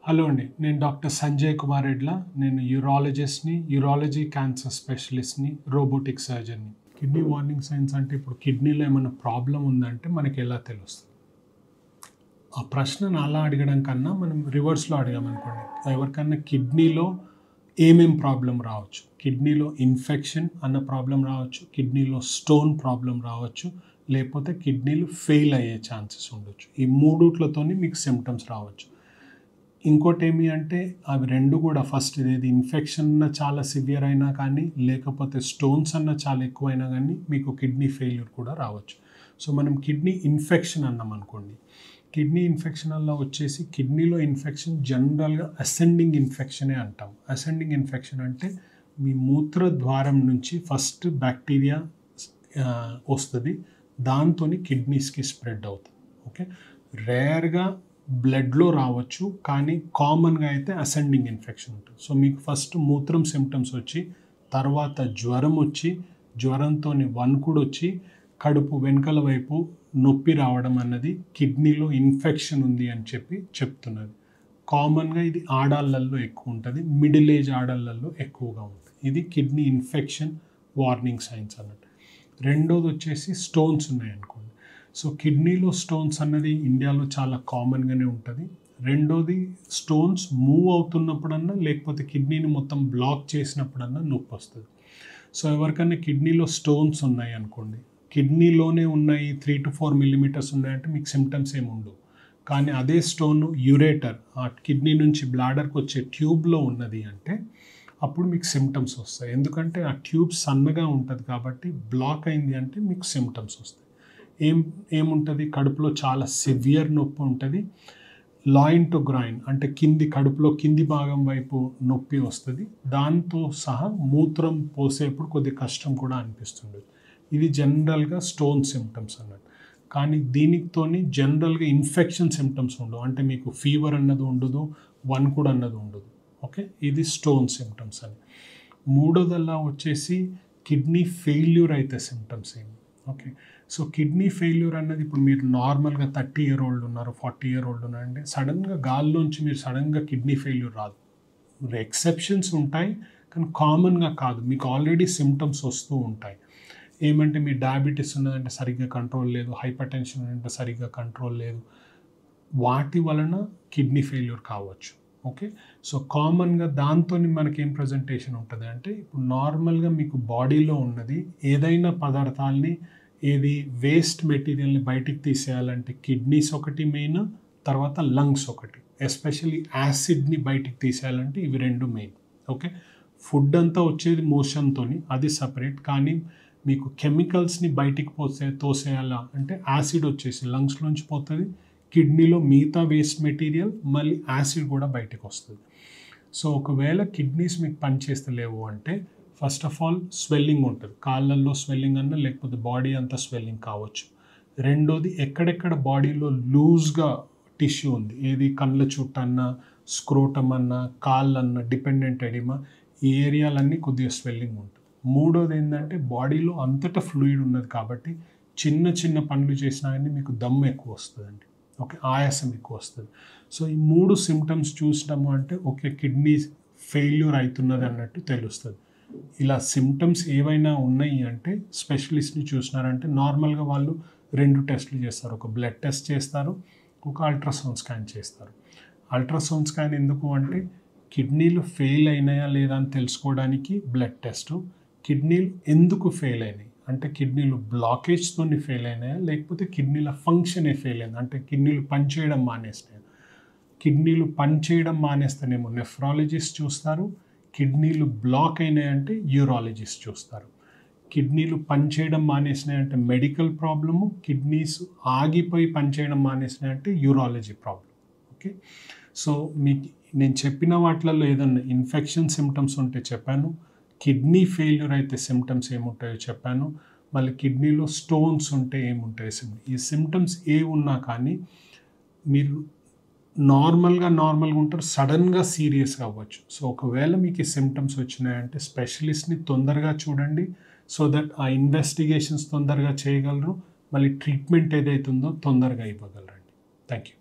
Hello అండి, నేను doctor Sanjay Kumar Redla. నేను యూరాలజిస్ట్ని, యూరాలజీ క్యాన్సర్ స్పెషలిస్ట్ని, రోబోటిక్ సర్జన్ని. కిడ్నీ వార్నింగ్ సైన్స్ అంటే ఇప్పుడు కిడ్నీలో ఏమైనా ప్రాబ్లం ఉందంటే మనకి ఎలా తెలుస్తుంది? ఆ ప్రశ్నను అలా అడగడం కన్నా మనం రివర్స్లో అడిగామనుకోండి, ఎవరికన్నా కిడ్నీలో ఏమేం ప్రాబ్లం రావచ్చు, కిడ్నీలో ఇన్ఫెక్షన్ అన్న ప్రాబ్లం రావచ్చు, కిడ్నీలో స్టోన్ ప్రాబ్లం రావచ్చు, లేకపోతే కిడ్నీలు ఫెయిల్ అయ్యే ఛాన్సెస్ ఉండొచ్చు. ఈ మూడుట్లతోని మీకు సిమ్టమ్స్ రావచ్చు. ఇంకోటి ఏమి అంటే అవి రెండు కూడా ఫస్ట్ ఇదేది ఇన్ఫెక్షన్ అన్న చాలా సివియర్ అయినా కానీ, లేకపోతే స్టోన్స్ అన్న చాలా ఎక్కువైనా కానీ మీకు కిడ్నీ ఫెయిల్యూర్ కూడా రావచ్చు. సో మనం కిడ్నీ ఇన్ఫెక్షన్ అన్నాం అనుకోండి, కిడ్నీ ఇన్ఫెక్షన్ వల్ల వచ్చేసి కిడ్నీలో ఇన్ఫెక్షన్ జనరల్గా అసెండింగ్ ఇన్ఫెక్షనే అంటాం. అసెండింగ్ ఇన్ఫెక్షన్ అంటే మీ మూత్ర ద్వారం నుంచి ఫస్ట్ బ్యాక్టీరియా వస్తుంది, దాంతో కిడ్నీస్కి స్ప్రెడ్ అవుతుంది. ఓకే, రేర్గా బ్లడ్లో రావచ్చు, కానీ కామన్గా అయితే అసెండింగ్ ఇన్ఫెక్షన్ ఉంటుంది. సో మీకు ఫస్ట్ మూత్రం సిమ్టమ్స్ వచ్చి, తర్వాత జ్వరం వచ్చి, జ్వరంతో వణుకుడు వచ్చి, కడుపు వెనకల వైపు నొప్పి రావడం అన్నది కిడ్నీలో ఇన్ఫెక్షన్ ఉంది అని చెప్తున్నది. కామన్గా ఇది ఆడాళ్ళల్లో ఎక్కువ ఉంటుంది, మిడిల్ ఏజ్ ఆడాళ్ళల్లో ఎక్కువగా ఉంటుంది. ఇది కిడ్నీ ఇన్ఫెక్షన్ వార్నింగ్ సైన్స్ అన్నట్టు. రెండోది వచ్చేసి స్టోన్స్ ఉన్నాయనుకోండి. సో కిడ్నీలో స్టోన్స్ అన్నది ఇండియాలో చాలా కామన్గానే ఉంటుంది. రెండోది స్టోన్స్ మూవ్ అవుతున్నప్పుడన్నా, లేకపోతే కిడ్నీని మొత్తం బ్లాక్ చేసినప్పుడన్నా నొప్పి వస్తుంది. సో ఎవరికైనా కిడ్నీలో స్టోన్స్ ఉన్నాయి అనుకోండి, కిడ్నీలోనే ఉన్నాయి 3 to 4 millimeters ఉన్నాయంటే మీకు సిమ్టమ్స్ ఏమి ఉండవు. కానీ అదే స్టోన్ యూరేటర్, ఆ కిడ్నీ నుంచి బ్లాడర్కి వచ్చే ట్యూబ్లో ఉన్నది అంటే అప్పుడు మీకు సిమ్టమ్స్ వస్తాయి. ఎందుకంటే ఆ ట్యూబ్ సన్నగా ఉంటుంది కాబట్టి బ్లాక్ అయింది అంటే మీకు సిమ్టమ్స్ వస్తాయి. ఏముంటుంది, కడుపులో చాలా సివియర్ నొప్పి ఉంటుంది. లాయిన్ టు గ్రైన్ అంటే కడుపులో కింది భాగం వైపు నొప్పి వస్తుంది. దాంతో సహా మూత్రం పోసేప్పుడు కొద్ది కష్టం కూడా అనిపిస్తుంది. ఇది జనరల్గా స్టోన్ సిమ్టమ్స్ అన్నట్టు. కానీ దీనితోని జనరల్గా ఇన్ఫెక్షన్ సిమ్టమ్స్ ఉండవు. అంటే మీకు ఫీవర్ అన్నది ఉండదు, వణుకుడు అన్నది ఉండదు. ఓకే, ఇది స్టోన్ సిమ్టమ్స్ అని. మూడోదల్లా వచ్చేసి కిడ్నీ ఫెయిల్యూర్ అయితే సిమ్టమ్స్ ఏమి. ఓకే, సో కిడ్నీ ఫెయిల్యూర్ అన్నది ఇప్పుడు మీరు నార్మల్గా 30 year old ఉన్నారు, 40 year old ఉన్నారంటే సడన్గా గాల్లోంచి మీరు సడన్గా కిడ్నీ ఫెయిల్యూర్ రాదు. ఎక్సెప్షన్స్ ఉంటాయి, కానీ కామన్గా కాదు. మీకు ఆల్రెడీ సిమ్టమ్స్ వస్తూ ఉంటాయి. ఏమంటే మీ డయాబెటీస్ ఉన్నదంటే సరిగ్గా కంట్రోల్ లేదు, హైపర్ టెన్షన్ అంటే సరిగ్గా కంట్రోల్ లేదు, వాటి వలన కిడ్నీ ఫెయిల్యూర్ కావచ్చు. ఓకే, సో కామన్గా దాంతో మనకేం ప్రజెంటేషన్ ఉంటుంది అంటే, ఇప్పుడు నార్మల్గా మీకు బాడీలో ఉన్నది ఏదైనా పదార్థాలని, ఏది వేస్ట్ మెటీరియల్ని బయటికి తీసేయాలంటే కిడ్నీస్ ఒకటి మెయిన్, తర్వాత లంగ్స్ ఒకటి. ఎస్పెషల్లీ యాసిడ్ని బయటికి తీసేయాలంటే ఇవి రెండు మెయిన్. ఓకే, ఫుడ్ అంతా వచ్చేది మోషన్తో, అది సపరేట్. కానీ మీకు కెమికల్స్ని బయటికి తోసేయాలా అంటే యాసిడ్ వచ్చేసి లంగ్స్లోంచి పోతుంది, కిడ్నీలో మిగతా వేస్ట్ మెటీరియల్, మళ్ళీ యాసిడ్ కూడా బయటకు వస్తుంది. సో ఒకవేళ కిడ్నీస్ మీకు పనిచేస్తలేవు అంటే ఫస్ట్ ఆఫ్ ఆల్ స్వెల్లింగ్ ఉంటుంది, కాళ్ళల్లో స్వెల్లింగ్ అన్నా, లేకపోతే బాడీ అంతా స్వెల్లింగ్ కావచ్చు. రెండోది ఎక్కడెక్కడ బాడీలో లూజ్గా టిష్యూ ఉంది, ఏది కళ్ళ చుట్టన్నా, స్క్రోటమ్ అన్నా, కాళ్ళన్నా, డిపెండెంట్ ఎడిమా, ఈ ఏరియాలన్నీ కొద్దిగా స్వెల్లింగ్ ఉంటుంది. మూడోది ఏంటంటే బాడీలో అంతటా ఫ్లూయిడ్ ఉన్నది కాబట్టి చిన్న చిన్న పనులు చేసినా కానీ మీకు దమ్ము ఎక్కువ వస్తుందండి. ఓకే, ఆయాసం ఎక్కువ వస్తుంది. సో ఈ మూడు సిమ్టమ్స్ చూసినాము అంటే ఓకే కిడ్నీ ఫెయిల్యూర్ అవుతున్నది అన్నట్టు తెలుస్తుంది. ఇలా సిమ్టమ్స్ ఏవైనా ఉన్నాయి అంటే స్పెషలిస్ట్ని చూసినారంటే నార్మల్గా వాళ్ళు 2 టెస్టులు చేస్తారు. ఒక బ్లడ్ టెస్ట్ చేస్తారు, ఒక అల్ట్రాసౌండ్ స్కాన్ చేస్తారు. అల్ట్రాసౌండ్ స్కాన్ ఎందుకు అంటే కిడ్నీలు ఫెయిల్ అయినాయా లేదా అని తెలుసుకోవడానికి బ్లడ్ టెస్టు. కిడ్నీలు ఎందుకు ఫెయిల్ అయినాయి అంటే కిడ్నీలు బ్లాకేజ్తో ఫెయిల్ అయినాయా, లేకపోతే కిడ్నీల ఫంక్షనే ఫెయిల్ అయింది అంటే కిడ్నీలు పనిచేయడం మానేస్తాయి. కిడ్నీలు పనిచేయడం మానేస్తేనేమో నెఫ్రాలజిస్ట్ చూస్తారు, కిడ్నీలు బ్లాక్ అయినాయంటే యూరాలజిస్ట్ చూస్తారు. కిడ్నీలు పనిచేయడం మానేసినాయంటే మెడికల్ ప్రాబ్లము, కిడ్నీస్ ఆగిపోయి పనిచేయడం మానేసినాయంటే యూరాలజీ ప్రాబ్లం. ఓకే, సో మీకు నేను చెప్పిన వాటిలలో ఏదన్నా ఇన్ఫెక్షన్ సిమ్టమ్స్ ఉంటే చెప్పాను, కిడ్నీ ఫెయిల్యూర్ అయితే సిమ్టమ్స్ ఏముంటాయో చెప్పాను, మళ్ళీ కిడ్నీలో స్టోన్స్ ఉంటే ఏముంటాయో ఈ సిమ్టమ్స్ ఏ ఉన్నా కానీ మీరు నార్మల్గా ఉంటారు, సడన్గా సీరియస్గా అవ్వచ్చు. సో ఒకవేళ మీకు ఈ సిమ్టమ్స్ వచ్చినాయంటే స్పెషలిస్ట్ని తొందరగా చూడండి, సో దట్ ఆ ఇన్వెస్టిగేషన్స్ తొందరగా చేయగలరు, మళ్ళీ ట్రీట్మెంట్ ఏదైతుందో తొందరగా ఇవ్వగలరండి. Thank you.